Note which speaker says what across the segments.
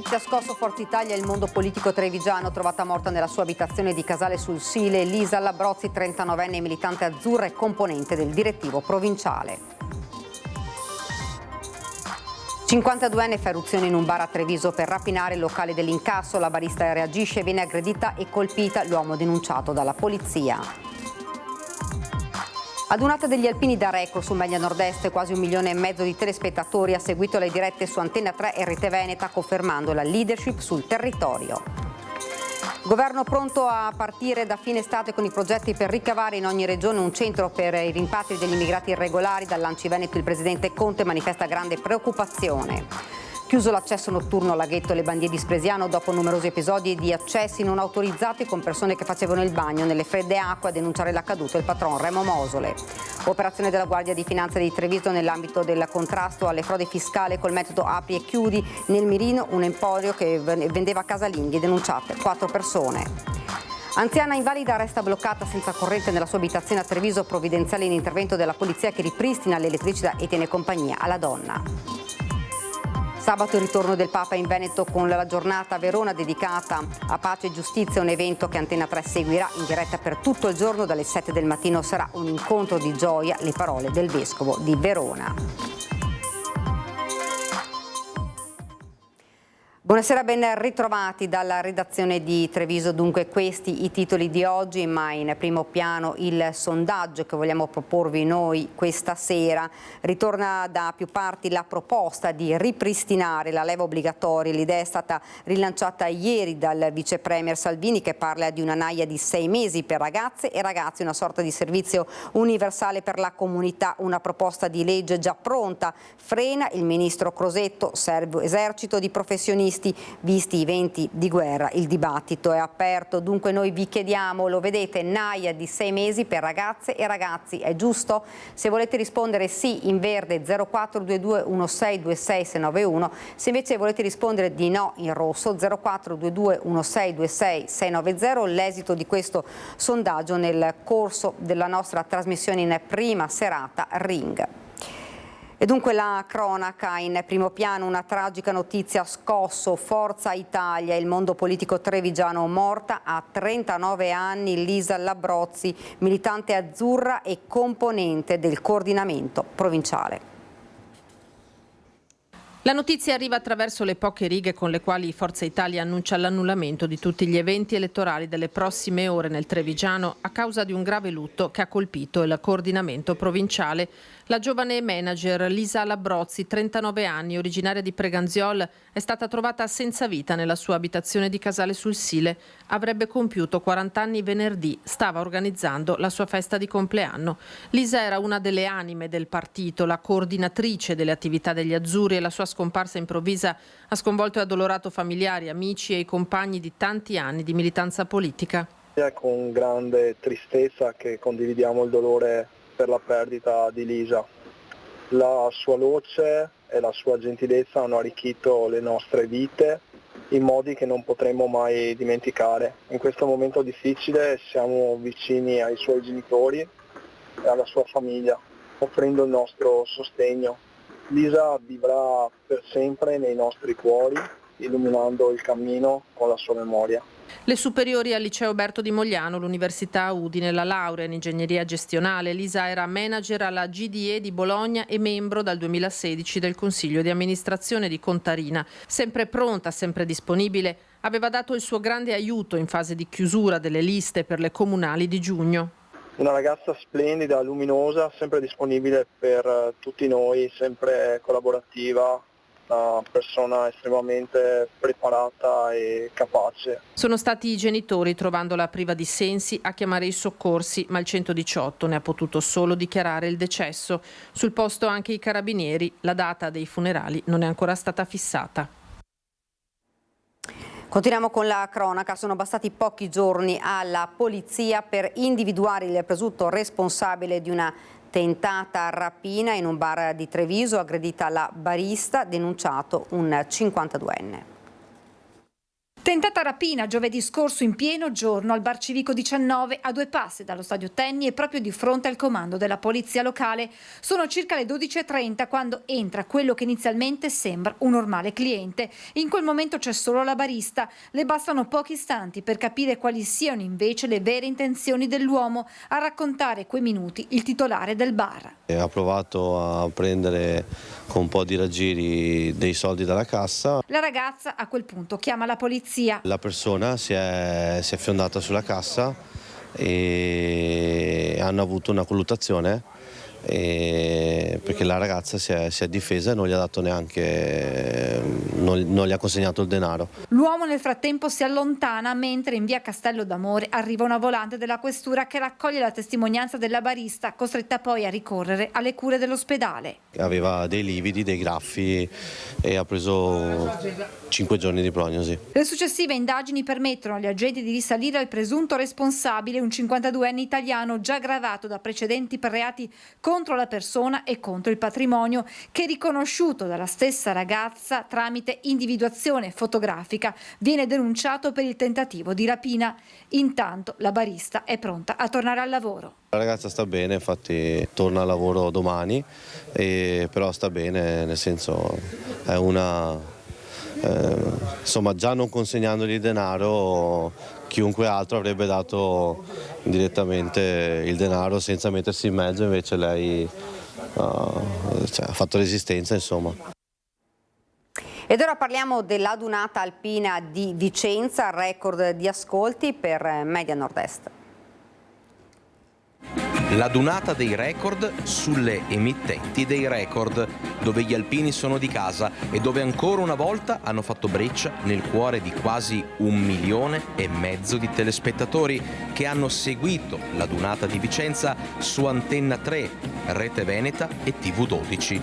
Speaker 1: notizia, scosso Forza Italia, il mondo politico trevigiano, trovata morta nella sua abitazione di Casale sul Sile, Lisa Labrozzi, 39enne militante azzurra e componente del direttivo provinciale. 52enne fa eruzione in un bar a Treviso per rapinare il locale dell'incasso, la barista reagisce, viene aggredita e colpita, l'uomo denunciato dalla polizia. Adunata degli alpini da Recco su Meglia Nord-Est, quasi 1,5 milioni di telespettatori ha seguito le dirette su Antenna 3 e Rete Veneta, confermando la leadership sul territorio. Governo pronto a partire da fine estate con i progetti per ricavare in ogni regione un centro per i rimpatri degli immigrati irregolari. Dall'Anci Veneto il presidente Conte manifesta grande preoccupazione. Chiuso l'accesso notturno al laghetto Le Bandie di Spresiano dopo numerosi episodi di accessi non autorizzati con persone che facevano il bagno nelle fredde acque. A denunciare l'accaduto il patron Remo Mosole. Operazione della Guardia di Finanza di Treviso nell'ambito del contrasto alle frodi fiscali col metodo apri e chiudi. Nel mirino un emporio che vendeva casalinghi, denunciate 4 persone. Anziana invalida resta bloccata senza corrente nella sua abitazione a Treviso, provvidenziale in intervento della polizia che ripristina l'elettricità e tiene compagnia alla donna. Sabato il ritorno del Papa in Veneto con la giornata a Verona dedicata a pace e giustizia, un evento che Antenna 3 seguirà in diretta per tutto il giorno. Dalle 7 del mattino sarà un incontro di gioia, le parole del Vescovo di Verona. Buonasera, ben ritrovati dalla redazione di Treviso. Dunque questi i titoli di oggi, ma in primo piano il sondaggio che vogliamo proporvi noi questa sera. Ritorna da più parti la proposta di ripristinare la leva obbligatoria. L'idea è stata rilanciata ieri dal vice premier Salvini, che parla di una naia di 6 mesi per ragazze e ragazzi, una sorta di servizio universale per la comunità. Una proposta di legge già pronta, frena il ministro Crosetto, serve esercito di professionisti. Visti i venti di guerra, il dibattito è aperto. Dunque noi vi chiediamo, lo vedete, naia di 6 mesi per ragazze e ragazzi, è giusto? Se volete rispondere sì in verde 0422 1626 691, se invece volete rispondere di no in rosso 0422 1626 690. L'esito di questo sondaggio nel corso della nostra trasmissione in prima serata Ring. E dunque la cronaca in primo piano, una tragica notizia, scosso Forza Italia, il mondo politico trevigiano, morta a 39 anni Lisa Labrozzi, militante azzurra e componente del coordinamento provinciale.
Speaker 2: La notizia arriva attraverso le poche righe con le quali Forza Italia annuncia l'annullamento di tutti gli eventi elettorali delle prossime ore nel Trevigiano a causa di un grave lutto che ha colpito il coordinamento provinciale. La giovane manager Lisa Labrozzi, 39 anni, originaria di Preganziol, è stata trovata senza vita nella sua abitazione di Casale sul Sile. Avrebbe compiuto 40 anni venerdì, stava organizzando la sua festa di compleanno. Lisa era una delle anime del partito, la coordinatrice delle attività degli azzurri, e la sua scomparsa improvvisa ha sconvolto e addolorato familiari, amici e i compagni di tanti anni di militanza politica.
Speaker 3: È con grande tristezza che condividiamo il dolore per la perdita di Lisa. La sua luce e la sua gentilezza hanno arricchito le nostre vite in modi che non potremo mai dimenticare. In questo momento difficile siamo vicini ai suoi genitori e alla sua famiglia, offrendo il nostro sostegno. Lisa vivrà per sempre nei nostri cuori, illuminando il cammino con la sua memoria.
Speaker 2: Le superiori al liceo Berto di Mogliano, l'Università Udine, la laurea in ingegneria gestionale. Lisa era manager alla GDE di Bologna e membro dal 2016 del Consiglio di amministrazione di Contarina. Sempre pronta, sempre disponibile, aveva dato il suo grande aiuto in fase di chiusura delle liste per le comunali di giugno.
Speaker 3: Una ragazza splendida, luminosa, sempre disponibile per tutti noi, sempre collaborativa. Una persona estremamente preparata e capace.
Speaker 2: Sono stati i genitori, trovandola priva di sensi, a chiamare i soccorsi, ma il 118 ne ha potuto solo dichiarare il decesso. Sul posto anche i carabinieri, la data dei funerali non è ancora stata fissata.
Speaker 1: Continuiamo con la cronaca. Sono bastati pochi giorni alla polizia per individuare il presunto responsabile di una tentata rapina in un bar di Treviso, aggredita la barista, denunciato un 52enne.
Speaker 4: Tentata rapina giovedì scorso in pieno giorno al Bar Civico 19 a 2 passi dallo stadio Tenni e proprio di fronte al comando della polizia locale. Sono circa le 12:30 quando entra quello che inizialmente sembra un normale cliente. In quel momento c'è solo la barista. Le bastano pochi istanti per capire quali siano invece le vere intenzioni dell'uomo. A raccontare quei minuti il titolare del bar.
Speaker 5: Ha provato a prendere con un po' di raggiri dei soldi dalla cassa.
Speaker 4: La ragazza a quel punto chiama la polizia.
Speaker 5: La persona si è fiondata sulla cassa e hanno avuto una colluttazione perché la ragazza si è difesa e non gli ha dato neanche, non gli ha consegnato il denaro.
Speaker 4: L'uomo nel frattempo si allontana mentre in via Castello d'Amore arriva una volante della questura che raccoglie la testimonianza della barista, costretta poi a ricorrere alle cure dell'ospedale.
Speaker 5: Aveva dei lividi, dei graffi e ha preso 5 giorni di prognosi.
Speaker 4: Le successive indagini permettono agli agenti di risalire al presunto responsabile, un 52enne italiano già gravato da precedenti per reati contro la persona e contro il patrimonio, che riconosciuto dalla stessa ragazza tramite individuazione fotografica viene denunciato per il tentativo di rapina. Intanto la barista è pronta a tornare al lavoro.
Speaker 5: La ragazza sta bene, infatti torna al lavoro domani, però sta bene, nel senso è una... insomma, già non consegnandogli il denaro, chiunque altro avrebbe dato direttamente il denaro senza mettersi in mezzo, invece lei ha fatto resistenza, insomma.
Speaker 1: Ed ora parliamo dell'adunata alpina di Vicenza, record di ascolti per Media Nord-Est.
Speaker 6: L'adunata dei record sulle emittenti dei record, dove gli alpini sono di casa e dove ancora una volta hanno fatto breccia nel cuore di quasi 1,5 milioni di telespettatori che hanno seguito l'adunata di Vicenza su Antenna 3, Rete Veneta e TV12.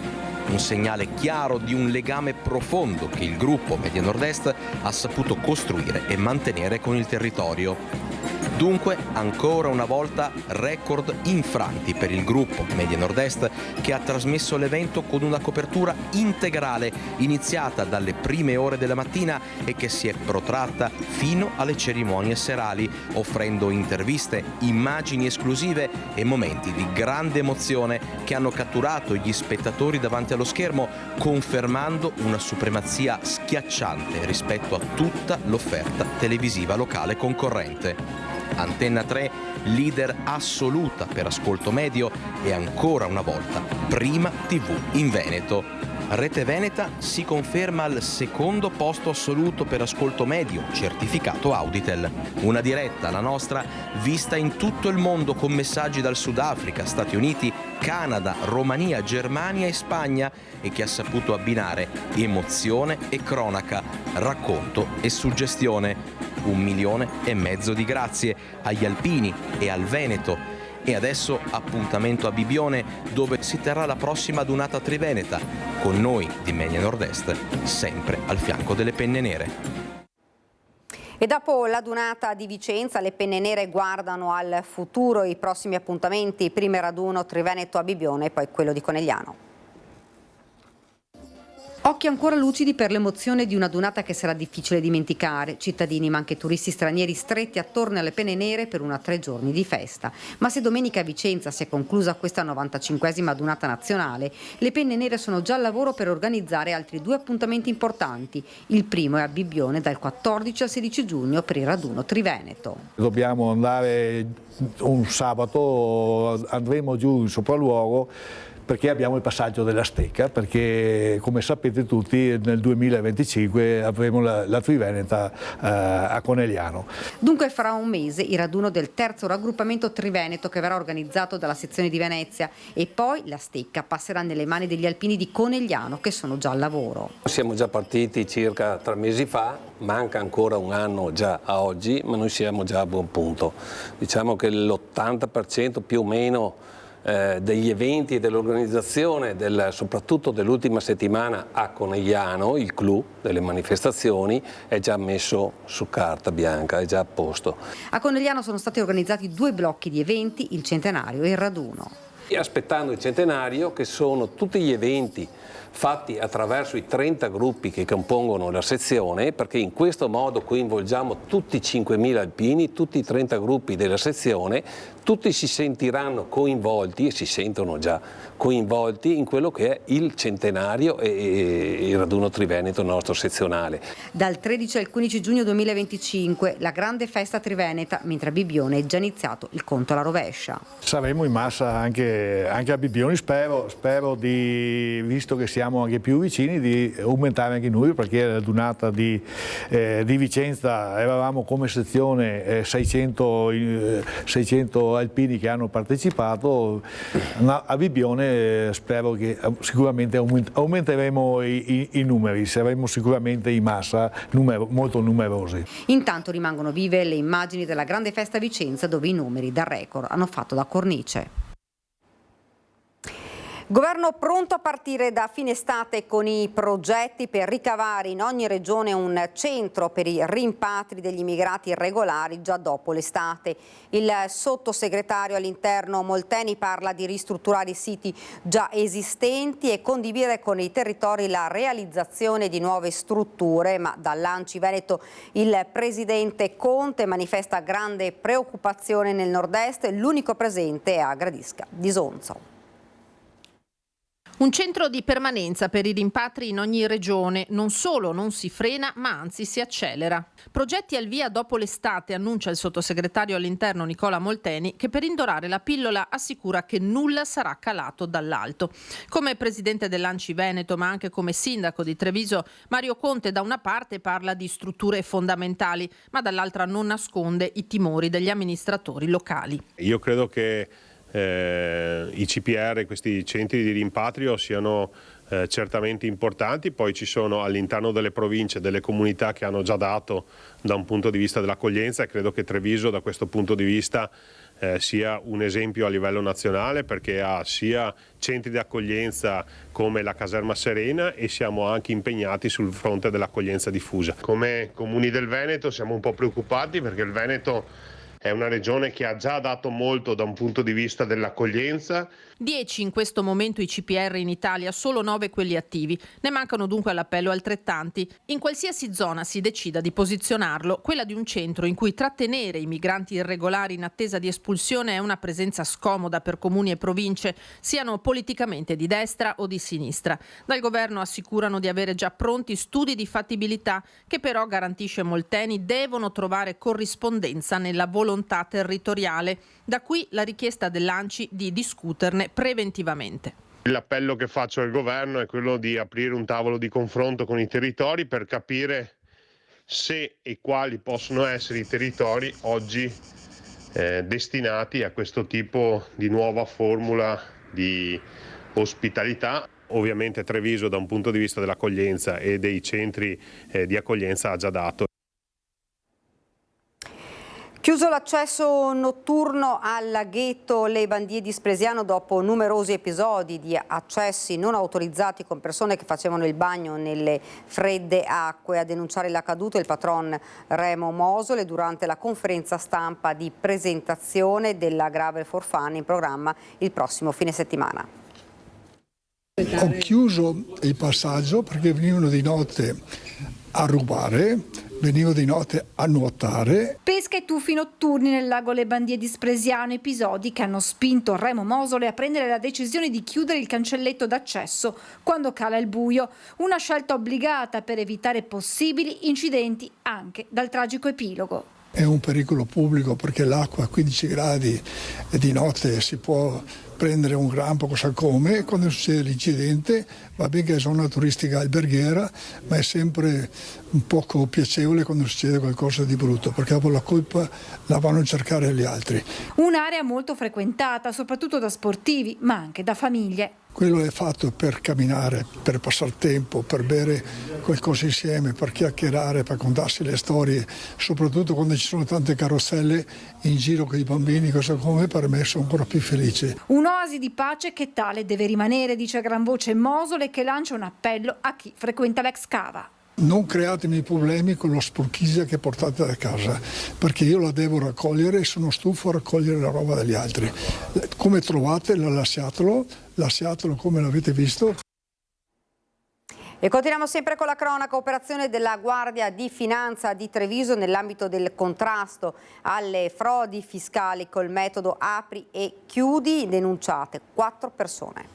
Speaker 6: Un segnale chiaro di un legame profondo che il gruppo Media Nord-Est ha saputo costruire e mantenere con il territorio. Dunque, ancora una volta, record infranti per il gruppo Media Nord-Est, che ha trasmesso l'evento con una copertura integrale iniziata dalle prime ore della mattina e che si è protratta fino alle cerimonie serali, offrendo interviste, immagini esclusive e momenti di grande emozione che hanno catturato gli spettatori davanti allo schermo, confermando una supremazia schiacciante rispetto a tutta l'offerta televisiva locale concorrente. Antenna 3, leader assoluta per ascolto medio e ancora una volta prima TV in Veneto. Rete Veneta si conferma al secondo posto assoluto per ascolto medio, certificato Auditel. Una diretta, la nostra, vista in tutto il mondo con messaggi dal Sudafrica, Stati Uniti, Canada, Romania, Germania e Spagna e che ha saputo abbinare emozione e cronaca, racconto e suggestione. 1,5 milioni di grazie agli alpini e al Veneto. E adesso appuntamento a Bibbione, dove si terrà la prossima adunata triveneta, con noi di Media Nord-Est, sempre al fianco delle penne nere.
Speaker 1: E dopo l'adunata di Vicenza, le penne nere guardano al futuro, i prossimi appuntamenti, primo raduno Triveneto a Bibbione e poi quello di Conegliano. Occhi ancora lucidi per l'emozione di un'adunata che sarà difficile dimenticare. Cittadini ma anche turisti stranieri stretti attorno alle penne nere per una 3 giorni di festa. Ma se domenica a Vicenza si è conclusa questa 95esima adunata nazionale, le penne nere sono già al lavoro per organizzare altri 2 appuntamenti importanti. Il primo è a Bibbione dal 14 al 16 giugno per il raduno Triveneto.
Speaker 7: Dobbiamo andare un sabato, andremo giù in sopralluogo, perché abbiamo il passaggio della stecca, perché come sapete tutti nel 2025 avremo la Triveneta a Conegliano.
Speaker 1: Dunque farà un mese il raduno del terzo raggruppamento Triveneto che verrà organizzato dalla sezione di Venezia e poi la stecca passerà nelle mani degli alpini di Conegliano che sono già al lavoro.
Speaker 8: Siamo già partiti circa 3 mesi fa, manca ancora un anno già a oggi, ma noi siamo già a buon punto. Diciamo che l'80% più o meno degli eventi e dell'organizzazione soprattutto dell'ultima settimana a Conegliano, il clou delle manifestazioni, è già messo su carta bianca, è già a posto.
Speaker 1: A Conegliano sono stati organizzati 2 blocchi di eventi, il centenario e il raduno.
Speaker 8: E aspettando il centenario, che sono tutti gli eventi fatti attraverso i 30 gruppi che compongono la sezione, perché in questo modo coinvolgiamo tutti i 5.000 alpini, tutti i 30 gruppi della sezione, tutti si sentiranno coinvolti e si sentono già coinvolti in quello che è il centenario e il raduno triveneto nostro sezionale.
Speaker 1: Dal 13 al 15 giugno 2025 la grande festa triveneta, mentre a Bibbione è già iniziato il conto alla rovescia.
Speaker 7: Saremo in massa anche a Bibbione, spero di, visto che siamo anche più vicini, di aumentare anche noi, perché la donata di Vicenza eravamo come sezione 600 alpini che hanno partecipato. A Bibbione spero che sicuramente aumenteremo i numeri, saremo sicuramente in massa molto numerosi.
Speaker 1: Intanto rimangono vive le immagini della grande festa a Vicenza, dove i numeri da record hanno fatto da cornice. Governo pronto a partire da fine estate con i progetti per ricavare in ogni regione un centro per i rimpatri degli immigrati irregolari già dopo l'estate. Il sottosegretario all'interno Molteni parla di ristrutturare i siti già esistenti e condividere con i territori la realizzazione di nuove strutture, ma dall'Anci Veneto il presidente Conte manifesta grande preoccupazione nel nord-est, l'unico presente è a Gradisca di Sonzo.
Speaker 2: Un centro di permanenza per i rimpatri in ogni regione non solo non si frena, ma anzi si accelera. Progetti al via dopo l'estate, annuncia il sottosegretario all'interno Nicola Molteni, che per indorare la pillola assicura che nulla sarà calato dall'alto. Come presidente dell'Anci Veneto, ma anche come sindaco di Treviso, Mario Conte da una parte parla di strutture fondamentali, ma dall'altra non nasconde i timori degli amministratori locali.
Speaker 9: Io credo che i CPR, questi centri di rimpatrio, siano certamente importanti. Poi ci sono all'interno delle province delle comunità che hanno già dato da un punto di vista dell'accoglienza, e credo che Treviso da questo punto di vista sia un esempio a livello nazionale, perché ha sia centri di accoglienza come la Caserma Serena e siamo anche impegnati sul fronte dell'accoglienza diffusa. Come comuni del Veneto siamo un po' preoccupati, perché il Veneto è una regione che ha già dato molto da un punto di vista dell'accoglienza.
Speaker 2: 10 in questo momento i CPR in Italia, solo 9 quelli attivi. Ne mancano dunque all'appello altrettanti. In qualsiasi zona si decida di posizionarlo, quella di un centro in cui trattenere i migranti irregolari in attesa di espulsione è una presenza scomoda per comuni e province, siano politicamente di destra o di sinistra. Dal governo assicurano di avere già pronti studi di fattibilità che però, garantisce Molteni, devono trovare corrispondenza nella volontà territoriale. Da qui la richiesta dell'Anci di discuterne preventivamente.
Speaker 9: L'appello che faccio al governo è quello di aprire un tavolo di confronto con i territori per capire se e quali possono essere i territori oggi destinati a questo tipo di nuova formula di ospitalità. Ovviamente Treviso da un punto di vista dell'accoglienza e dei centri di accoglienza ha già dato.
Speaker 1: Chiuso l'accesso notturno al laghetto Le Bandie di Spresiano dopo numerosi episodi di accessi non autorizzati con persone che facevano il bagno nelle fredde acque. A denunciare l'accaduto il patron Remo Mosole durante la conferenza stampa di presentazione della Gravel for Fun in programma il prossimo fine settimana.
Speaker 10: Ho chiuso il passaggio perché venivano di notte a rubare, venivo di notte a nuotare.
Speaker 4: Pesca e tuffi notturni nel lago Le Bandie di Spresiano, episodi che hanno spinto Remo Mosole a prendere la decisione di chiudere il cancelletto d'accesso quando cala il buio, una scelta obbligata per evitare possibili incidenti anche dal tragico epilogo.
Speaker 10: È un pericolo pubblico perché l'acqua a 15 gradi e di notte si può prendere un grampo, cosa come. Quando succede l'incidente, va bene che è zona turistica alberghiera, ma è sempre un poco piacevole quando succede qualcosa di brutto, perché dopo la colpa la vanno a cercare gli altri.
Speaker 4: Un'area molto frequentata, soprattutto da sportivi, ma anche da famiglie.
Speaker 10: Quello è fatto per camminare, per passare tempo, per bere qualcosa insieme, per chiacchierare, per contarsi le storie, soprattutto quando ci sono tante carrozzelle in giro con i bambini, cosa come, per me sono ancora più felice.
Speaker 4: Un'oasi di pace che tale deve rimanere, dice a gran voce Mosole, che lancia un appello a chi frequenta l'ex cava.
Speaker 10: Non createmi problemi con la sporchizia che portate da casa, perché io la devo raccogliere e sono stufo a raccogliere la roba degli altri. Come trovate, lasciatelo come l'avete visto.
Speaker 1: E continuiamo sempre con la cronaca. Operazione della Guardia di Finanza di Treviso nell'ambito del contrasto alle frodi fiscali col metodo apri e chiudi, denunciate 4 persone.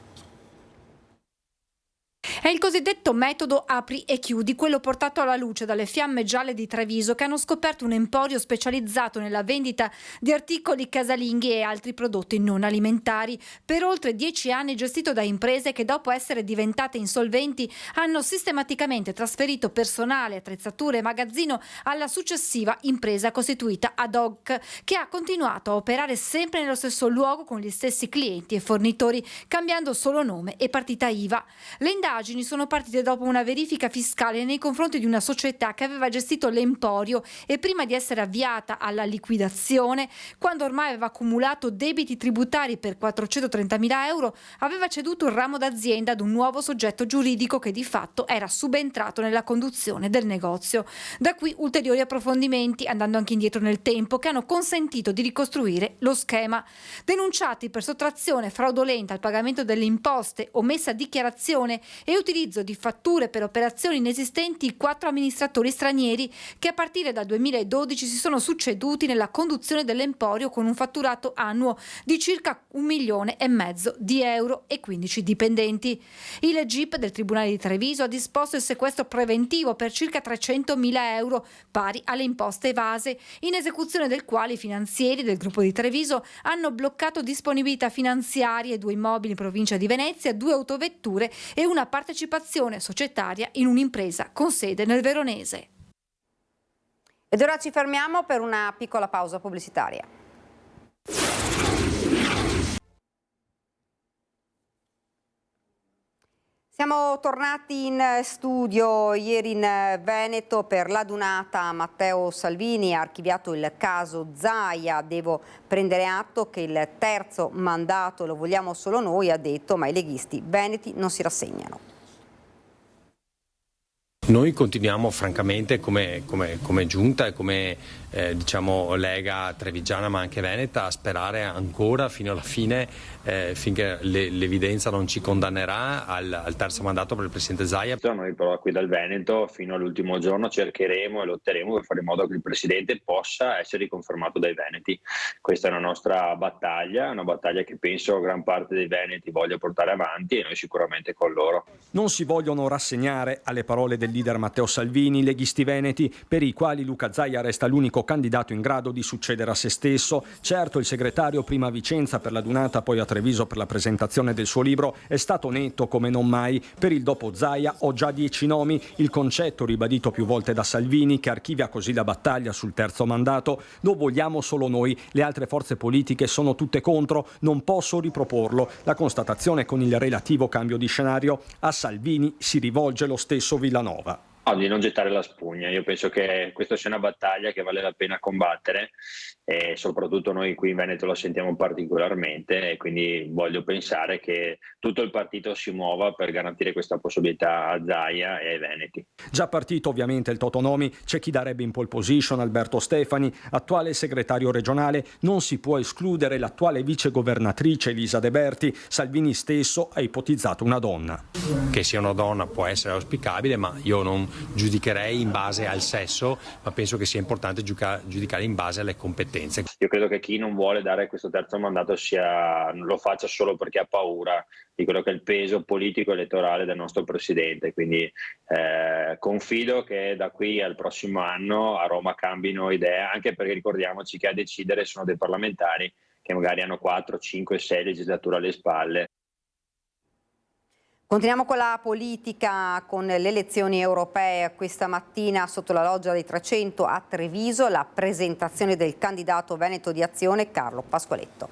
Speaker 4: È il cosiddetto metodo apri e chiudi, quello portato alla luce dalle Fiamme Gialle di Treviso, che hanno scoperto un emporio specializzato nella vendita di articoli casalinghi e altri prodotti non alimentari. Per oltre 10 anni gestito da imprese che, dopo essere diventate insolventi, hanno sistematicamente trasferito personale, attrezzature e magazzino alla successiva impresa costituita ad hoc, che ha continuato a operare sempre nello stesso luogo con gli stessi clienti e fornitori, cambiando solo nome e partita IVA. Le indagini sono partite dopo una verifica fiscale nei confronti di una società che aveva gestito l'emporio e, prima di essere avviata alla liquidazione, quando ormai aveva accumulato debiti tributari per 430.000 euro, aveva ceduto il ramo d'azienda ad un nuovo soggetto giuridico che di fatto era subentrato nella conduzione del negozio. Da qui ulteriori approfondimenti, andando anche indietro nel tempo, che hanno consentito di ricostruire lo schema. Denunciati per sottrazione fraudolenta al pagamento delle imposte, omessa dichiarazione e utilizzo di fatture per operazioni inesistenti 4 amministratori stranieri che a partire dal 2012 si sono succeduti nella conduzione dell'emporio con un fatturato annuo di circa 1,5 milioni di euro e 15 dipendenti. Il GIP del Tribunale di Treviso ha disposto il sequestro preventivo per circa 300.000 euro, pari alle imposte evase, in esecuzione del quale i finanzieri del gruppo di Treviso hanno bloccato disponibilità finanziarie, 2 immobili in provincia di Venezia, 2 autovetture e una partecipazione societaria in un'impresa con sede nel Veronese.
Speaker 1: Ed ora ci fermiamo per una piccola pausa pubblicitaria. Siamo tornati in studio ieri in Veneto per l'adunata. Matteo Salvini ha archiviato il caso Zaia. Devo prendere atto che il terzo mandato lo vogliamo solo noi, ha detto, ma i leghisti veneti non si rassegnano.
Speaker 11: Noi continuiamo francamente come giunta e come diciamo Lega trevigiana ma anche veneta a sperare ancora fino alla fine, finché l'evidenza non ci condannerà al terzo mandato per il Presidente Zaia.
Speaker 12: Noi però qui dal Veneto fino all'ultimo giorno cercheremo e lotteremo per fare in modo che il Presidente possa essere riconfermato dai veneti. Questa è una nostra battaglia, una battaglia che penso gran parte dei veneti voglia portare avanti e noi sicuramente con loro.
Speaker 13: Non si vogliono rassegnare alle parole del leader Matteo Salvini, leghisti veneti per i quali Luca Zaia resta l'unico candidato in grado di succedere a se stesso. Certo, il segretario prima a Vicenza per l'adunata, poi a Treviso per la presentazione del suo libro è stato netto come non mai. Per il dopo Zaia ho già 10 nomi, il concetto ribadito più volte da Salvini, che archivia così la battaglia sul terzo mandato. Lo vogliamo solo noi, le altre forze politiche sono tutte contro, non posso riproporlo. La constatazione con il relativo cambio di scenario. A Salvini si rivolge lo stesso Villanova.
Speaker 12: Di non gettare la spugna, io penso che questa sia una battaglia che vale la pena combattere e soprattutto noi qui in Veneto lo sentiamo particolarmente e quindi voglio pensare che tutto il partito si muova per garantire questa possibilità a Zaia e ai veneti.
Speaker 13: Già partito ovviamente il Totonomi, c'è chi darebbe in pole position Alberto Stefani, attuale segretario regionale, non si può escludere l'attuale vicegovernatrice Elisa De Berti, Salvini stesso ha ipotizzato una donna.
Speaker 11: Che sia una donna può essere auspicabile, ma io non giudicherei in base al sesso, ma penso che sia importante giudicare in base alle competenze.
Speaker 12: Io credo che chi non vuole dare questo terzo mandato lo faccia solo perché ha paura di quello che è il peso politico elettorale del nostro Presidente, quindi confido che da qui al prossimo anno a Roma cambino idea, anche perché ricordiamoci che a decidere sono dei parlamentari che magari hanno 4, 5, 6 legislature alle spalle.
Speaker 1: Continuiamo con la politica, con le elezioni europee. Questa mattina sotto la loggia dei 300 a Treviso la presentazione del candidato veneto di Azione Carlo Pasqualetto.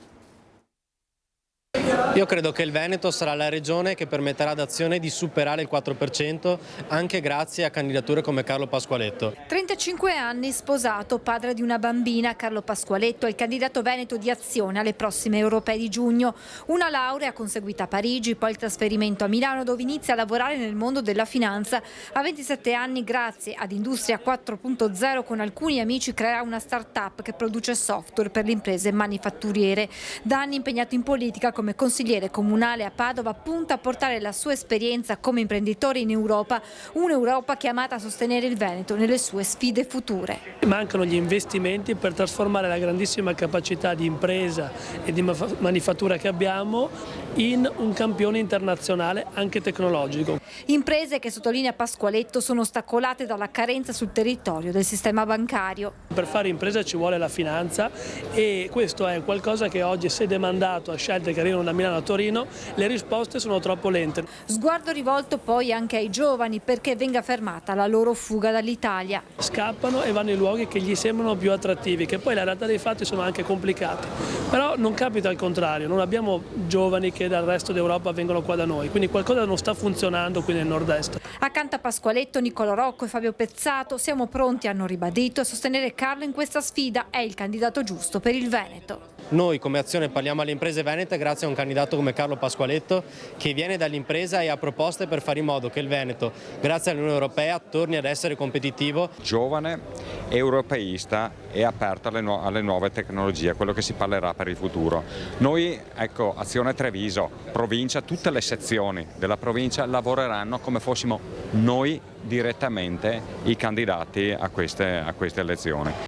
Speaker 14: Io credo che il Veneto sarà la regione che permetterà ad Azione di superare il 4% anche grazie a candidature come Carlo Pasqualetto.
Speaker 4: 35 anni, sposato, padre di una bambina, Carlo Pasqualetto è il candidato veneto di Azione alle prossime europee di giugno. Una laurea conseguita a Parigi, poi il trasferimento a Milano dove inizia a lavorare nel mondo della finanza. A 27 anni, grazie ad Industria 4.0, con alcuni amici crea una start-up che produce software per le imprese manifatturiere. Da anni impegnato in politica come consigliere comunale a Padova, punta a portare la sua esperienza come imprenditore in Europa, un'Europa chiamata a sostenere il Veneto nelle sue sfide future.
Speaker 15: Mancano gli investimenti per trasformare la grandissima capacità di impresa e di manifattura che abbiamo in un campione internazionale anche tecnologico.
Speaker 4: Imprese che, sottolinea Pasqualetto, sono ostacolate dalla carenza sul territorio del sistema bancario.
Speaker 15: Per fare impresa ci vuole la finanza e questo è qualcosa che oggi, se demandato a scelte che arrivano da Milano a Torino, le risposte sono troppo lente.
Speaker 4: Sguardo rivolto poi anche ai giovani perché venga fermata la loro fuga dall'Italia.
Speaker 15: Scappano e vanno in luoghi che gli sembrano più attrattivi, che poi la realtà dei fatti sono anche complicati. Però non capita al contrario, non abbiamo giovani che dal resto d'Europa vengono qua da noi, quindi qualcosa non sta funzionando qui nel nord-est.
Speaker 4: Accanto a Pasqualetto, Nicolò Rocco e Fabio Pezzato, siamo pronti, hanno ribadito, a sostenere Carlo in questa sfida, è il candidato giusto per il Veneto.
Speaker 14: Noi come Azione parliamo alle imprese venete grazie a un candidato come Carlo Pasqualetto che viene dall'impresa e ha proposte per fare in modo che il Veneto, grazie all'Unione Europea, torni ad essere competitivo.
Speaker 16: Giovane, europeista e aperto alle nuove tecnologie, quello che si parlerà per il futuro. Noi, ecco, Azione Treviso, provincia, tutte le sezioni della provincia lavoreranno come fossimo noi direttamente i candidati a queste elezioni.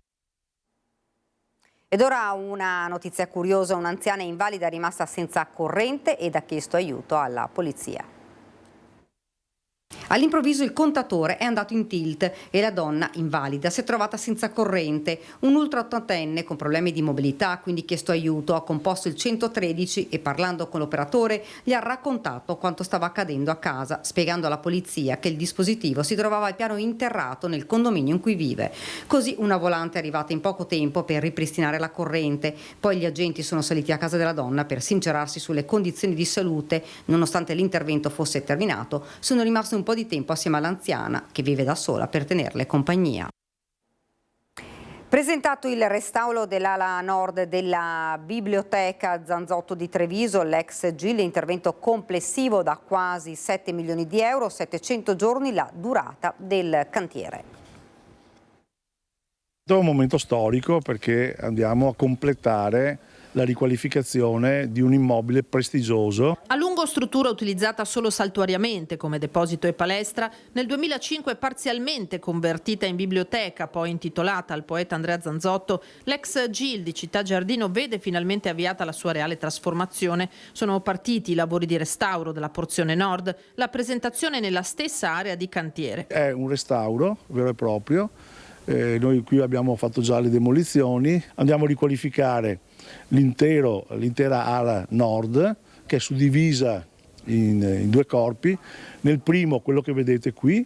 Speaker 1: Ed ora una notizia curiosa: un'anziana invalida è rimasta senza corrente ed ha chiesto aiuto alla polizia. All'improvviso il contatore è andato in tilt e la donna invalida si è trovata senza corrente. Un ultraottantenne con problemi di mobilità ha quindi chiesto aiuto, ha composto il 113 e parlando con l'operatore gli ha raccontato quanto stava accadendo a casa, spiegando alla polizia che il dispositivo si trovava al piano interrato nel condominio in cui vive. Così una volante è arrivata in poco tempo per ripristinare la corrente. Poi gli agenti sono saliti a casa della donna per sincerarsi sulle condizioni di salute. Nonostante l'intervento fosse terminato, sono rimasti un po' di tempo assieme all'anziana che vive da sola per tenerle compagnia. Presentato il restauro dell'ala nord della Biblioteca Zanzotto di Treviso, l'ex GIL, intervento complessivo da quasi 7 milioni di euro, 700 giorni la durata del cantiere.
Speaker 17: È un momento storico perché andiamo a completare la riqualificazione di un immobile prestigioso.
Speaker 2: A lungo struttura utilizzata solo saltuariamente come deposito e palestra, nel 2005 parzialmente convertita in biblioteca, poi intitolata al poeta Andrea Zanzotto, l'ex GIL di Città Giardino vede finalmente avviata la sua reale trasformazione. Sono partiti i lavori di restauro della porzione nord, la presentazione nella stessa area di cantiere.
Speaker 17: È un restauro vero e proprio, noi qui abbiamo fatto già le demolizioni, andiamo a riqualificare l'intera ala nord che è suddivisa in due corpi. Nel primo, quello che vedete qui,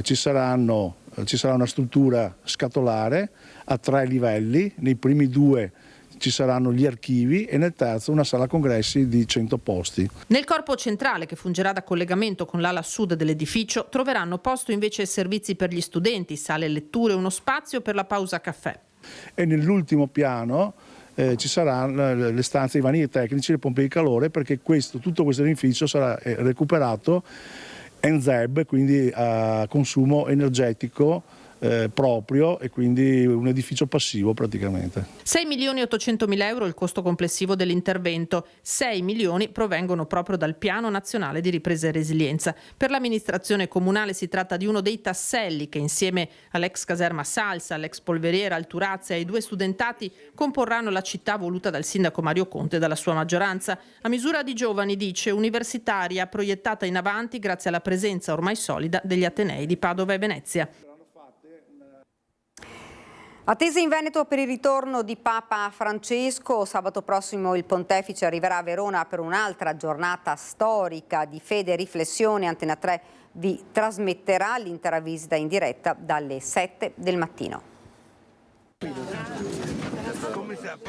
Speaker 17: ci sarà una struttura scatolare a 3 livelli, nei primi 2 ci saranno gli archivi e nel terzo una sala congressi di 100 posti.
Speaker 2: Nel corpo centrale, che fungerà da collegamento con l'ala sud dell'edificio, troveranno posto invece servizi per gli studenti, sale letture e uno spazio per la pausa caffè.
Speaker 17: E nell'ultimo piano ci saranno le stanze, i vani tecnici, le pompe di calore, perché tutto questo edificio sarà recuperato NZEB, quindi a consumo energetico proprio, e quindi un edificio passivo praticamente.
Speaker 2: 6.800.000 euro il costo complessivo dell'intervento, 6 milioni provengono proprio dal Piano Nazionale di Ripresa e Resilienza. Per l'amministrazione comunale si tratta di uno dei tasselli che insieme all'ex caserma Salsa, all'ex polveriera Alturazza e ai 2 studentati comporranno la città voluta dal sindaco Mario Conte e dalla sua maggioranza, a misura di giovani, dice, universitaria, proiettata in avanti grazie alla presenza ormai solida degli atenei di Padova e Venezia.
Speaker 1: Attese in Veneto per il ritorno di Papa Francesco. Sabato prossimo il pontefice arriverà a Verona per un'altra giornata storica di fede e riflessione. Antena 3 vi trasmetterà l'intera visita in diretta dalle 7 del mattino.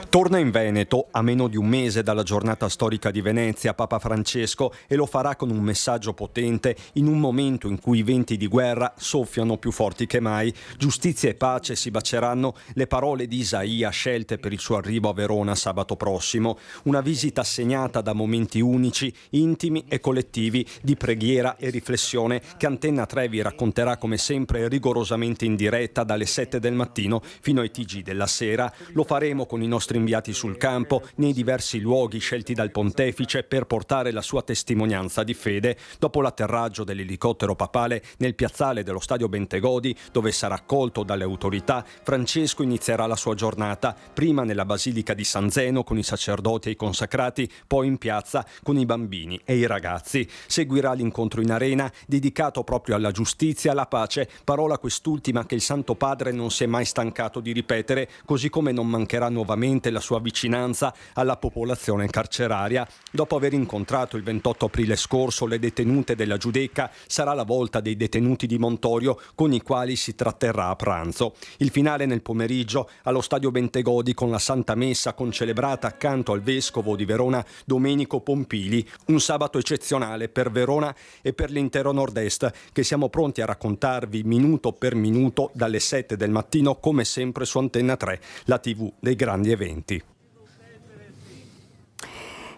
Speaker 13: Torna in Veneto a meno di un mese dalla giornata storica di Venezia Papa Francesco, e lo farà con un messaggio potente in un momento in cui i venti di guerra soffiano più forti che mai. Giustizia e pace si baceranno, le parole di Isaia scelte per il suo arrivo a Verona sabato prossimo. Una visita segnata da momenti unici, intimi e collettivi di preghiera e riflessione che Antenna 3 vi racconterà come sempre rigorosamente in diretta dalle 7 del mattino fino ai TG della sera. Lo faremo con i nostri inviati sul campo nei diversi luoghi scelti dal pontefice per portare la sua testimonianza di fede. Dopo l'atterraggio dell'elicottero papale nel piazzale dello stadio Bentegodi, dove sarà accolto dalle autorità, Francesco inizierà la sua giornata prima nella basilica di San Zeno con i sacerdoti e i consacrati, poi in piazza con i bambini e i ragazzi. Seguirà l'incontro in arena dedicato proprio alla giustizia e alla pace, parola quest'ultima che il Santo Padre non si è mai stancato di ripetere, così come non mancherà nuovamente la sua vicinanza alla popolazione carceraria. Dopo aver incontrato il 28 aprile scorso le detenute della Giudecca, sarà la volta dei detenuti di Montorio, con i quali si tratterrà a pranzo. Il finale nel pomeriggio allo stadio Bentegodi con la Santa Messa concelebrata accanto al vescovo di Verona Domenico Pompili. Un sabato eccezionale per Verona e per l'intero Nord-Est, che siamo pronti a raccontarvi minuto per minuto dalle 7 del mattino, come sempre su Antenna 3, la TV dei grandi eventi.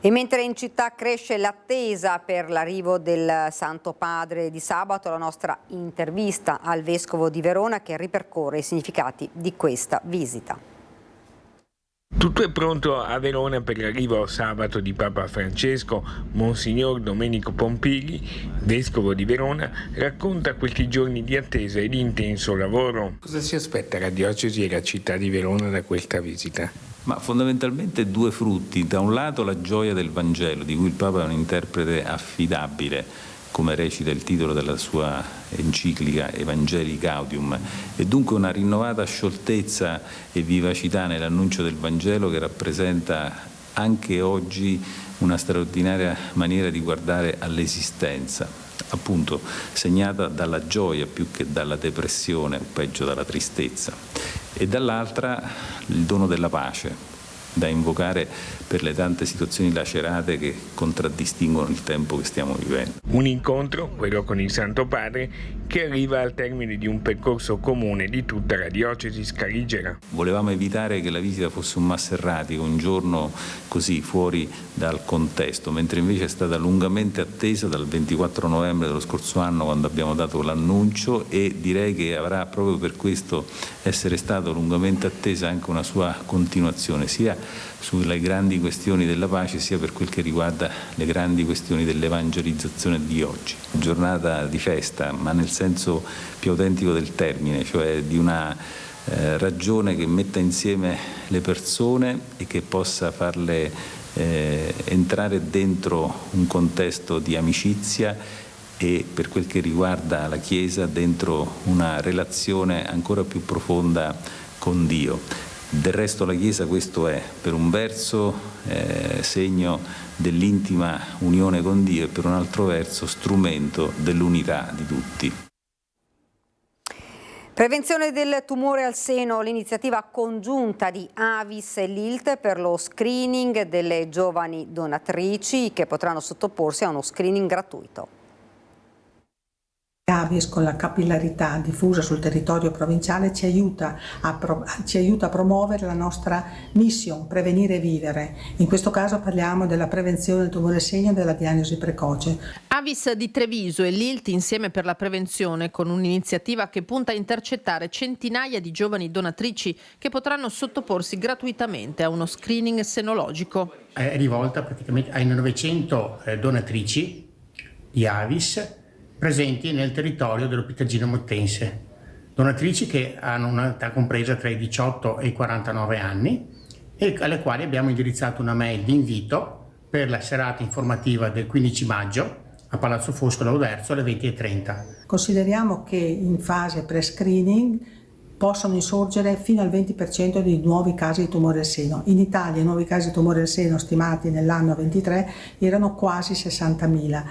Speaker 1: E mentre in città cresce l'attesa per l'arrivo del Santo Padre di sabato, la nostra intervista al Vescovo di Verona che ripercorre i significati di questa visita.
Speaker 18: Tutto è pronto a Verona per l'arrivo sabato di Papa Francesco. Monsignor Domenico Pompili, Vescovo di Verona, racconta questi giorni di attesa e di intenso lavoro. Cosa si aspetta la diocesi e la città di Verona da questa visita?
Speaker 19: Ma fondamentalmente due frutti: da un lato la gioia del Vangelo, di cui il Papa è un interprete affidabile, come recita il titolo della sua enciclica Evangelii Gaudium, e dunque una rinnovata scioltezza e vivacità nell'annuncio del Vangelo che rappresenta anche oggi una straordinaria maniera di guardare all'esistenza, appunto segnata dalla gioia più che dalla depressione o peggio dalla tristezza. E dall'altra il dono della pace, da invocare per le tante situazioni lacerate che contraddistinguono il tempo che stiamo vivendo. Un incontro, quello con il Santo Padre, che arriva al termine di un percorso comune di tutta la diocesi scaligera. Volevamo evitare che la visita fosse un masserratico, un giorno così fuori dal contesto, mentre invece è stata lungamente attesa dal 24 novembre dello scorso anno, quando abbiamo dato l'annuncio, e direi che avrà proprio per questo essere stato lungamente attesa anche una sua continuazione, sia sulle grandi questioni della pace sia per quel che riguarda le grandi questioni dell'evangelizzazione di oggi. Giornata di festa, ma nel senso più autentico del termine, cioè di una ragione che metta insieme le persone e che possa farle entrare dentro un contesto di amicizia e, per quel che riguarda la Chiesa, dentro una relazione ancora più profonda con Dio. Del resto la Chiesa questo è, per un verso segno dell'intima unione con Dio e per un altro verso strumento dell'unità di tutti.
Speaker 1: Prevenzione del tumore al seno, l'iniziativa congiunta di Avis e l'ILT per lo screening delle giovani donatrici che potranno sottoporsi a uno screening gratuito.
Speaker 20: Avis, con la capillarità diffusa sul territorio provinciale, ci aiuta a promuovere la nostra mission, prevenire e vivere. In questo caso parliamo della prevenzione del tumore al seno e della diagnosi precoce.
Speaker 2: Avis di Treviso e l'ILT insieme per la prevenzione, con un'iniziativa che punta a intercettare centinaia di giovani donatrici che potranno sottoporsi gratuitamente a uno screening senologico.
Speaker 21: È rivolta praticamente ai 900 donatrici di Avis presenti nel territorio dell'Opitagino Mottense, donatrici che hanno un'età compresa tra i 18 e i 49 anni e alle quali abbiamo indirizzato una mail di invito per la serata informativa del 15 maggio a Palazzo Foscolo Uderzo alle 20:30.
Speaker 20: Consideriamo che in fase pre-screening possono insorgere fino al 20% di nuovi casi di tumore al seno. In Italia i nuovi casi di tumore al seno stimati nell'anno 23 erano quasi 60.000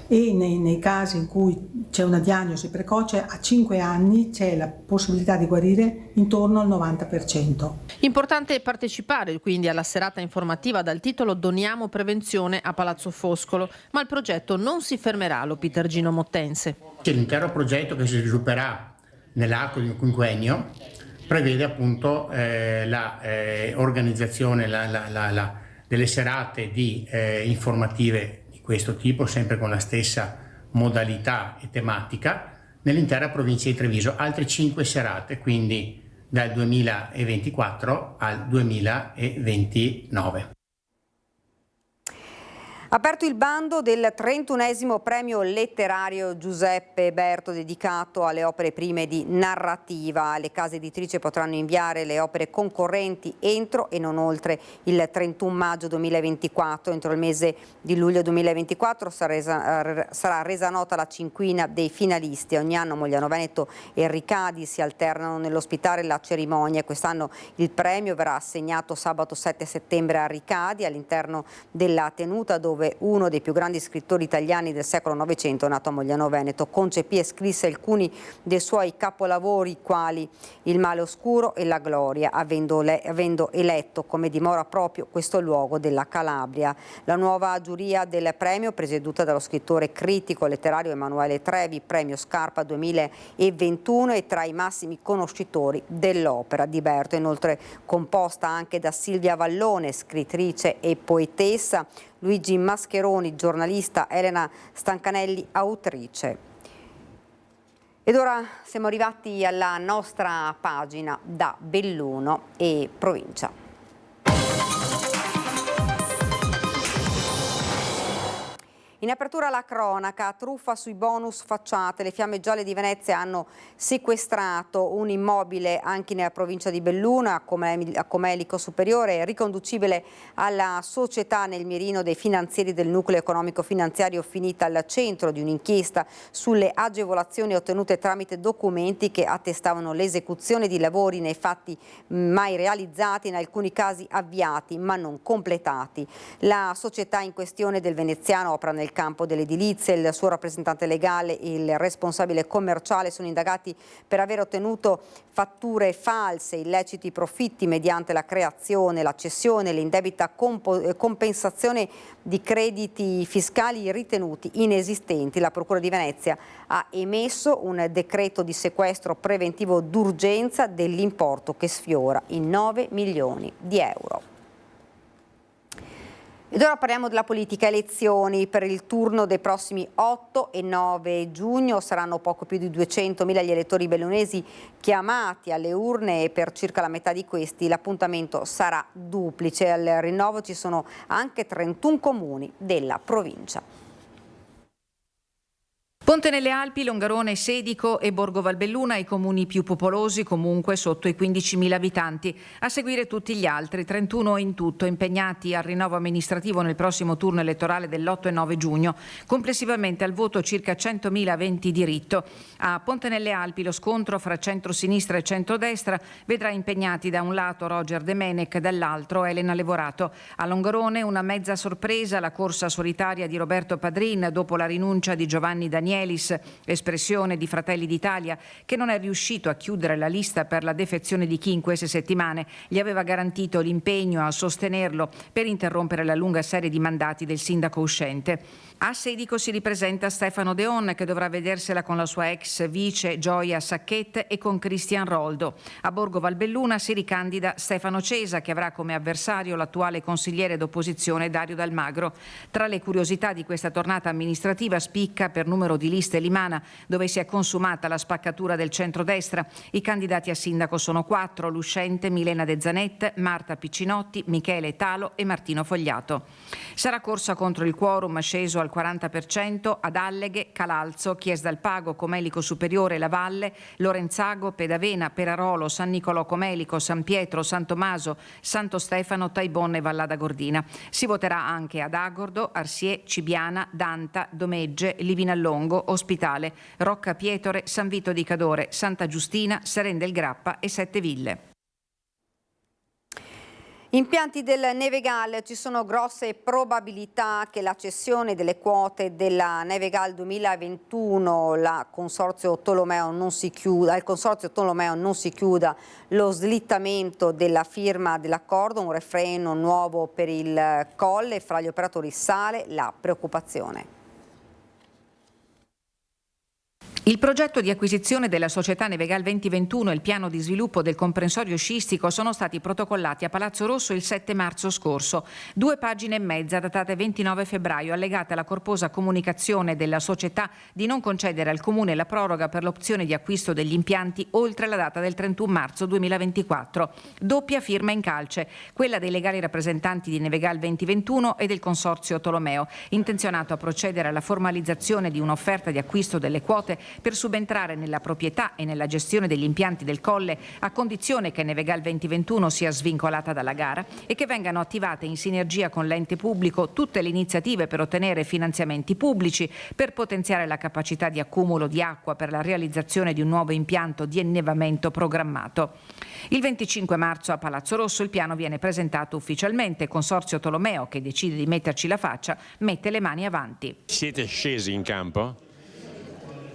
Speaker 20: e nei casi in cui c'è una diagnosi precoce a 5 anni c'è la possibilità di guarire intorno al 90%.
Speaker 2: Importante partecipare quindi alla serata informativa dal titolo Doniamo prevenzione a Palazzo Foscolo, ma il progetto non si fermerà all'Opitergino Mottense.
Speaker 21: C'è l'intero progetto che si svilupperà nell'arco di un quinquennio, prevede appunto l'organizzazione delle serate di informative di questo tipo, sempre con la stessa modalità e tematica, nell'intera provincia di Treviso. Altre 5 serate, quindi dal 2024 al 2029.
Speaker 1: Aperto il bando del 31esimo premio letterario Giuseppe Berto dedicato alle opere prime di narrativa. Le case editrici potranno inviare le opere concorrenti entro e non oltre il 31 maggio 2024. Entro il mese di luglio 2024 sarà resa nota la cinquina dei finalisti. Ogni anno Mogliano Veneto e Ricadi si alternano nell'ospitare la cerimonia. Quest'anno il premio verrà assegnato sabato 7 settembre a Ricadi all'interno della tenuta dove uno dei più grandi scrittori italiani del secolo Novecento, nato a Mogliano Veneto, concepì e scrisse alcuni dei suoi capolavori quali Il male oscuro e La gloria, avendo eletto, come dimora proprio questo luogo della Calabria. La nuova giuria del premio, presieduta dallo scrittore critico letterario Emanuele Trevi, premio Scarpa 2021, è tra i massimi conoscitori dell'opera di Berto, inoltre composta anche da Silvia Vallone, scrittrice e poetessa, Luigi Mascheroni, giornalista, Elena Stancanelli, autrice. Ed ora siamo arrivati alla nostra pagina da Belluno e provincia. In apertura la cronaca, truffa sui bonus facciate. Le Fiamme Gialle di Venezia hanno sequestrato un immobile anche nella provincia di Belluno, a Comelico Superiore, riconducibile alla società nel mirino dei finanzieri del nucleo economico finanziario, finita al centro di un'inchiesta sulle agevolazioni ottenute tramite documenti che attestavano l'esecuzione di lavori nei fatti mai realizzati, in alcuni casi avviati ma non completati. La società in questione del veneziano opera nel campo dell'edilizia. Il suo rappresentante legale e il responsabile commerciale sono indagati per aver ottenuto fatture false, illeciti profitti mediante la creazione, la cessione, l'indebita compensazione di crediti fiscali ritenuti inesistenti. La Procura di Venezia ha emesso un decreto di sequestro preventivo d'urgenza dell'importo che sfiora i 9 milioni di euro. Ed ora parliamo della politica. Elezioni per il turno dei prossimi 8 e 9 giugno. Saranno poco più di 200.000 gli elettori bellunesi chiamati alle urne e per circa la metà di questi l'appuntamento sarà duplice. Al rinnovo ci sono anche 31 comuni della provincia.
Speaker 3: Ponte nelle Alpi, Longarone, Sedico e Borgo Valbelluna, i comuni più popolosi, comunque sotto i 15.000 abitanti. A seguire tutti gli altri, 31 in tutto, impegnati al rinnovo amministrativo nel prossimo turno elettorale dell'8 e 9 giugno. Complessivamente al voto circa 100.000 aventi diritto. A Ponte nelle Alpi lo scontro fra centro-sinistra e centro-destra vedrà impegnati da un lato Roger De Menec, dall'altro Elena Levorato. A Longarone una mezza sorpresa, la corsa solitaria di Roberto Padrin dopo la rinuncia di Giovanni Danieli, espressione di Fratelli d'Italia, che non è riuscito a chiudere la lista per la defezione di chi in queste settimane gli aveva garantito l'impegno a sostenerlo per interrompere la lunga serie di mandati del sindaco uscente. A Sedico si ripresenta Stefano Deon, che dovrà vedersela con la sua ex vice Gioia Sacchet e con Cristian Roldo. A Borgo Valbelluna si ricandida Stefano Cesa, che avrà come avversario l'attuale consigliere d'opposizione Dario Dalmagro. Tra le curiosità di questa tornata amministrativa spicca per numero di liste Limana, dove si è consumata la spaccatura del centrodestra. I candidati a sindaco sono 4: l'uscente Milena De Zanet, Marta Piccinotti, Michele Talo e Martino Fogliato. Sarà corsa contro il quorum sceso al 40% ad Alleghe, Calalzo, Chies dal Pago, Comelico Superiore, La Valle, Lorenzago, Pedavena, Perarolo, San Nicolò Comelico, San Pietro, San Tommaso, Santo Stefano, Taibon e Vallada Gordina. Si voterà anche ad Agordo, Arsier, Cibiana, Danta, Domegge, Livinallongo, Longo, Ospitale, Rocca Pietore, San Vito di Cadore, Santa Giustina, Seren del Grappa e Sette Ville.
Speaker 1: Impianti del Nevegal, ci sono grosse probabilità che la cessione delle quote della Nevegal 2021 al Consorzio Tolomeo non si chiuda lo slittamento della firma dell'accordo, un refreno nuovo per il Colle, fra gli operatori sale la preoccupazione.
Speaker 3: Il progetto di acquisizione della società Nevegal 2021 e il piano di sviluppo del comprensorio sciistico sono stati protocollati a Palazzo Rosso il 7 marzo scorso. 2 pagine e mezza datate 29 febbraio allegate alla corposa comunicazione della società di non concedere al Comune la proroga per l'opzione di acquisto degli impianti oltre la data del 31 marzo 2024. Doppia firma in calce, quella dei legali rappresentanti di Nevegal 2021 e del Consorzio Tolomeo, intenzionato a procedere alla formalizzazione di un'offerta di acquisto delle quote per subentrare nella proprietà e nella gestione degli impianti del Colle, a condizione che Nevegal 2021 sia svincolata dalla gara e che vengano attivate in sinergia con l'ente pubblico tutte le iniziative per ottenere finanziamenti pubblici, per potenziare la capacità di accumulo di acqua per la realizzazione di un nuovo impianto di innevamento programmato. Il 25 marzo a Palazzo Rosso il piano viene presentato ufficialmente. Consorzio Tolomeo, che decide di metterci la faccia, mette le mani avanti.
Speaker 5: Siete scesi in campo?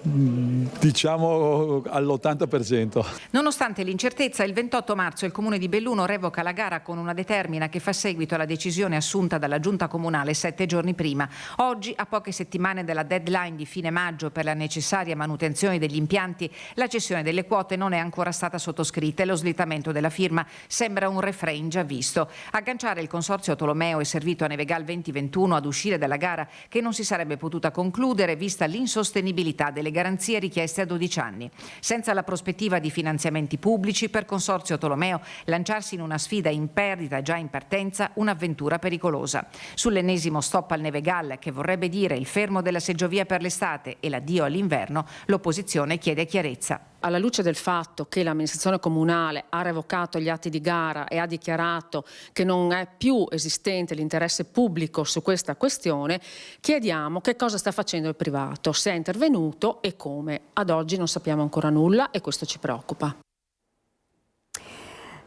Speaker 7: Diciamo all'80%.
Speaker 3: Nonostante l'incertezza, il 28 marzo il Comune di Belluno revoca la gara con una determina che fa seguito alla decisione assunta dalla Giunta Comunale 7 giorni prima. Oggi, a poche settimane dalla deadline di fine maggio per la necessaria manutenzione degli impianti, la cessione delle quote non è ancora stata sottoscritta e lo slittamento della firma sembra un refrain già visto. Agganciare il Consorzio Tolomeo è servito a Nevegal 2021 ad uscire dalla gara che non si sarebbe potuta concludere vista l'insostenibilità delle garanzie richieste a 12 anni. Senza la prospettiva di finanziamenti pubblici, per Consorzio Tolomeo lanciarsi in una sfida in perdita già in partenza, un'avventura pericolosa. Sull'ennesimo stop al Nevegal, che vorrebbe dire il fermo della seggiovia per l'estate e l'addio all'inverno, l'opposizione chiede chiarezza.
Speaker 22: Alla luce del fatto che l'amministrazione comunale ha revocato gli atti di gara e ha dichiarato che non è più esistente l'interesse pubblico su questa questione, chiediamo che cosa sta facendo il privato, se è intervenuto e come. Ad oggi non sappiamo ancora nulla e questo ci preoccupa.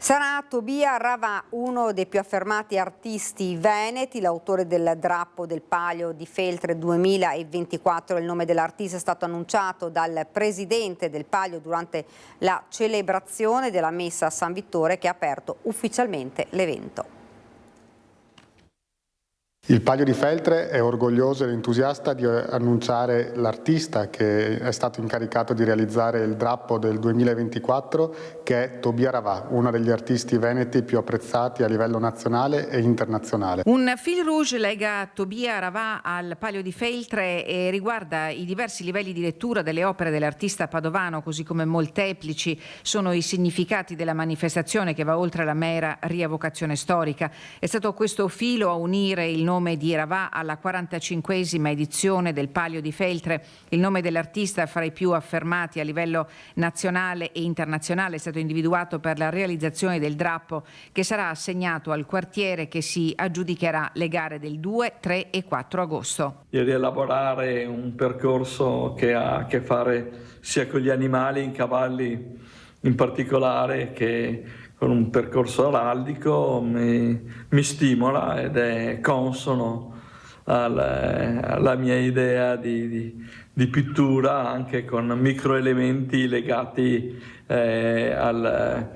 Speaker 1: Sarà Tobia Ravà, uno dei più affermati artisti veneti, l'autore del drappo del Palio di Feltre 2024. Il nome dell'artista è stato annunciato dal presidente del Palio durante la celebrazione della messa a San Vittore, che ha aperto ufficialmente l'evento.
Speaker 23: Il Palio di Feltre è orgoglioso ed entusiasta di annunciare l'artista che è stato incaricato di realizzare il drappo del 2024, che è Tobia Ravà, uno degli artisti veneti più apprezzati a livello nazionale e internazionale.
Speaker 3: Un fil rouge lega Tobia Ravà al Palio di Feltre e riguarda i diversi livelli di lettura delle opere dell'artista padovano, così come molteplici sono i significati della manifestazione che va oltre la mera rievocazione storica. È stato questo filo a unire il nome di Ravà alla 45esima edizione del Palio di Feltre. Il nome dell'artista, fra i più affermati a livello nazionale e internazionale, è stato individuato per la realizzazione del drappo che sarà assegnato al quartiere che si aggiudicherà le gare del 2, 3 e 4 agosto.
Speaker 24: Di rielaborare un percorso che ha a che fare sia con gli animali, i cavalli in particolare, che con un percorso araldico mi stimola ed è consono alla mia idea di pittura, anche con microelementi legati alla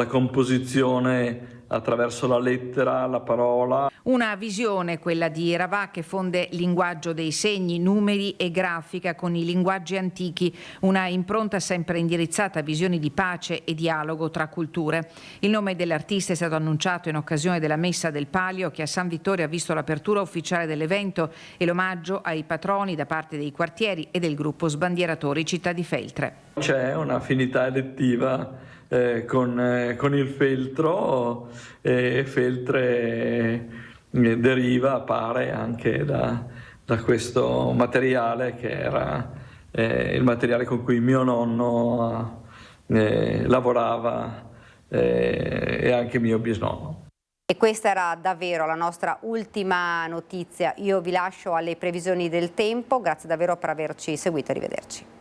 Speaker 24: composizione attraverso la lettera, la parola.
Speaker 3: Una visione, quella di Ravà, che fonde linguaggio dei segni, numeri e grafica con i linguaggi antichi, una impronta sempre indirizzata a visioni di pace e dialogo tra culture. Il nome dell'artista è stato annunciato in occasione della messa del Palio, che a San Vittore ha visto l'apertura ufficiale dell'evento e l'omaggio ai patroni da parte dei quartieri e del gruppo Sbandieratori Città di Feltre.
Speaker 24: C'è un'affinità elettiva con il feltro, e Feltre appare anche da questo materiale che era il materiale con cui mio nonno lavorava e anche mio bisnonno.
Speaker 1: E questa era davvero la nostra ultima notizia. Io vi lascio alle previsioni del tempo. Grazie davvero per averci seguito. Arrivederci.